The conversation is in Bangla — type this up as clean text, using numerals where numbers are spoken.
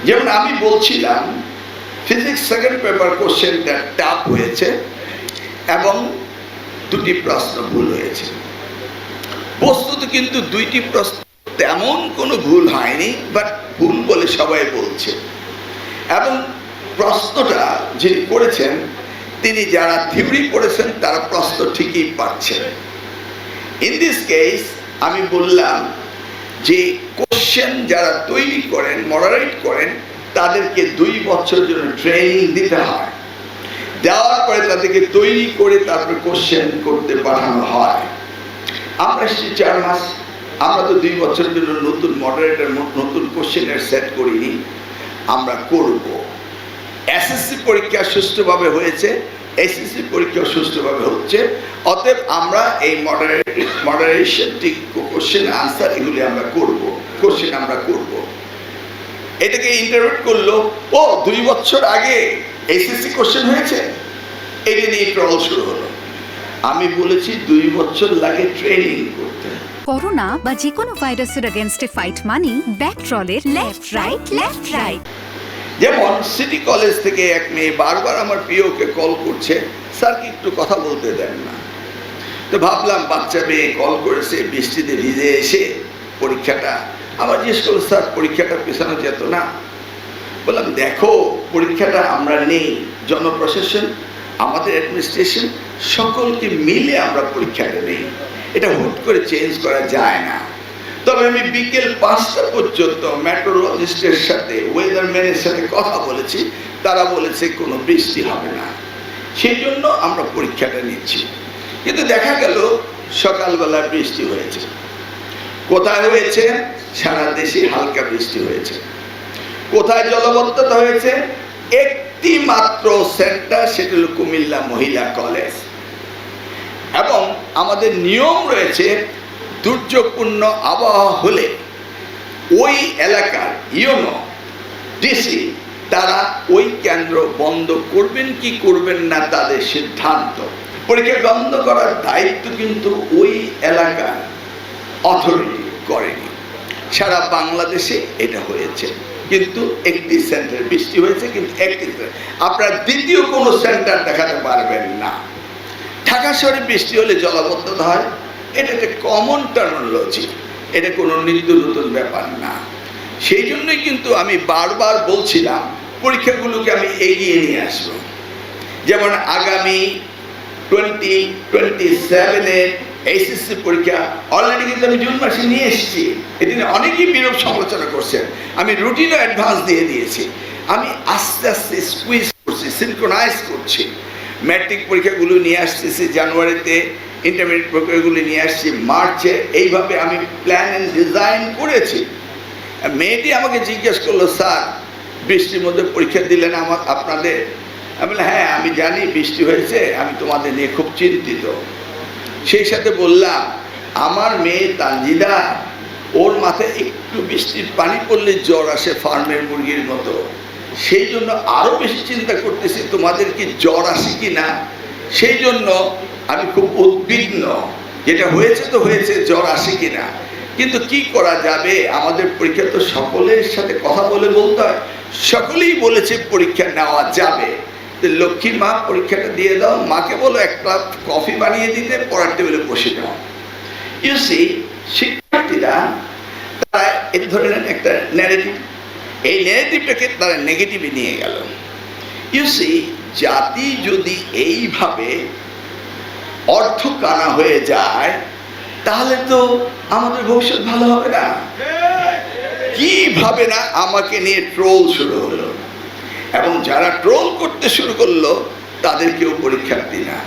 যেমন আমি বলছিলাম ফিজিক্স সেকেন্ড পেপার কোশ্চেনটা টাফ হয়েছে এবং দুটি প্রশ্ন ভুল হয়েছে। বস্তুত কিন্তু দুইটি প্রশ্ন তেমন কোনো ভুল হয়নি, বাট ভুল বলে সবাই বলছে। এবং প্রশ্নটা যিনি করেছেন তিনি যারা থিওরি পড়েছেন তারা প্রশ্ন ঠিকই পাচ্ছেন। ইন দিস কেস আমি বললাম যে কোশ্চেন যারা তৈরি করেন, মডারেট করেন, তাদেরকে 2 বছর জন্য ট্রেনিং দিতে হয়। দেওয়ার পরে তাদেরকে তৈরি করে তারপরে কোশ্চেন করতে পাঠানো হয়। আমরা 4 মাস, আমরা তো 2 বছরের জন্য নতুন মডারেটর নতুন কোশ্চেনের সেট করিনি, আমরা করব। এসএসসি পরীক্ষা সুষ্ঠুভাবে হয়েছে, এসএসসি পরীক্ষা সুষ্ঠুভাবে হচ্ছে। অতএব আমরা এই মডারেশন ঠিক কোশ্চেন আনসার এগুলি আমরা করব, কোশ্চেন আমরা করব। এটাকে ইন্টারপ্রেট করলো, ও 2 বছর আগে এসএসসি কোশ্চেন হয়েছে, এটা নিয়ে ট্রল শুরু হলো। আমি বলেছি 2 বছর লাগে ট্রেনিং করতে। করোনা বা যে কোনো ভাইরাসের এগেইনস্টে ফাইট মানি ব্যাকট্রলের লেফট রাইট। যেমন সিটি কলেজ থেকে এক মেয়ে বারবার আমার পিওকে কল করছে, স্যার কি একটু কথা বলতে দেন না। তো ভাবলাম বাচ্চা মেয়ে কল করেছে, বৃষ্টিতে ভিজে এসে পরীক্ষাটা আবার জিজ্ঞেস করলো, স্যার পরীক্ষাটা পেছানো যেত না? বললাম দেখো, পরীক্ষাটা আমরা নেই, জনপ্রশাসন, আমাদের অ্যাডমিনিস্ট্রেশন সকলকে মিলে আমরা পরীক্ষাটা নেই, এটা হুট করে চেঞ্জ করা যায় না। তবে আমি বিকেল 5টা পর্যন্ত মেট্রোলজিস্টের সাথে, ওয়েদারম্যানের সাথে কথা বলেছি, তারা বলেছে কোনো বৃষ্টি হবে না, সেই জন্য আমরা পরীক্ষাটা নিচ্ছি। কিন্তু দেখা গেল সকালবেলা বৃষ্টি হয়েছে। কোথায় হয়েছে? সারা দেশে হালকা বৃষ্টি হয়েছে। কোথায় জলবদ্ধতা হয়েছে? একটি মাত্র সেন্টার, সেটা হলো কুমিল্লা মহিলা কলেজ। এবং আমাদের নিয়ম রয়েছে, দুর্যোগপূর্ণ আবহাওয়া হলে ওই এলাকার ইউনো ডিসি তারা ওই কেন্দ্র বন্ধ করবেন কি করবেন না তাদের সিদ্ধান্ত। পরীক্ষা বন্ধ করার দায়িত্ব কিন্তু ওই এলাকার অথরিটি করেনি। সারা বাংলাদেশে এটা হয়েছে, কিন্তু একটি সেন্টার বৃষ্টি হয়েছে, কিন্তু একটি আপনার দ্বিতীয় কোনো সেন্টার দেখাতে পারবেন না। ঢাকা শহরে বৃষ্টি হলে জলাবদ্ধতা হয়, এটা একটা কমন টার্মিনোলজি, এটা কোনো নিত্য নতুন ব্যাপার না। সেই জন্যই কিন্তু আমি বারবার বলছিলাম পরীক্ষাগুলোকে আমি এগিয়ে নিয়ে আসবো। যেমন আগামী 2027-এর এইচএসসি পরীক্ষা অলরেডি কিন্তু আমি জুন মাসে নিয়ে এসেছি। এদিনে অনেকেই বিরূপ সমালোচনা করছেন, আমি রুটিনও অ্যাডভান্স দিয়ে দিয়েছি। আমি আস্তে আস্তে স্কুইজ করছি, সিনক্রোনাইজ করছি। ম্যাট্রিক পরীক্ষাগুলো নিয়ে আসতেছি জানুয়ারিতে, ইন্টারমিডিয়েট পরীক্ষাগুলো নিয়ে আসছি মার্চে। এইভাবে আমি প্ল্যান অ্যান্ড ডিজাইন করেছি। মেয়েটি আমাকে জিজ্ঞেস করলো, স্যার বৃষ্টির মধ্যে পরীক্ষা দিলেন আপনাদের? আমি বললাম হ্যাঁ আমি জানি বৃষ্টি হয়েছে, আমি তোমাদের নিয়ে খুব চিন্তিত। সেই সাথে বললাম আমার মেয়ে তানজিদা, ওর মাথায় একটু বৃষ্টির পানি পড়লে জ্বর আসে ফার্মের মুরগির মতো, সেই জন্য আরও বেশি চিন্তা করতেছি তোমাদের কি জ্বর আসে কি না। সেই জন্য আমি খুব উদ্বিগ্ন, যেটা হয়েছে তো হয়েছে, জ্বর আসে কি না। কিন্তু কি করা যাবে, আমাদের পরীক্ষা তো সকলের সাথে কথা বলে বলতে হয়। সকলেই বলেছে পরীক্ষা নেওয়া যাবে। লক্ষ্মী মা পরীক্ষাটা দিয়ে দাও, মাকে বলো 1 কাপ কফি বানিয়ে দিতে, পড়ার টেবিলে বসে দাও। ইউসি শিক্ষার্থীরা তারা এই ধরনের একটা ন্যারেটিভ, এই ন্যারেটিভটাকে তারা নেগেটিভে নিয়ে গেল। ইউসি জাতি যদি এইভাবে অর্থ কানা হয়ে যায় তাহলে তো আমাদের ভবিষ্যৎ ভালো হবে না। কিভাবে না আমাকে নিয়ে ট্রোল শুরু হলো, এবং যারা ট্রোল করতে শুরু করলো তাদেরকেও পরীক্ষার্থী না।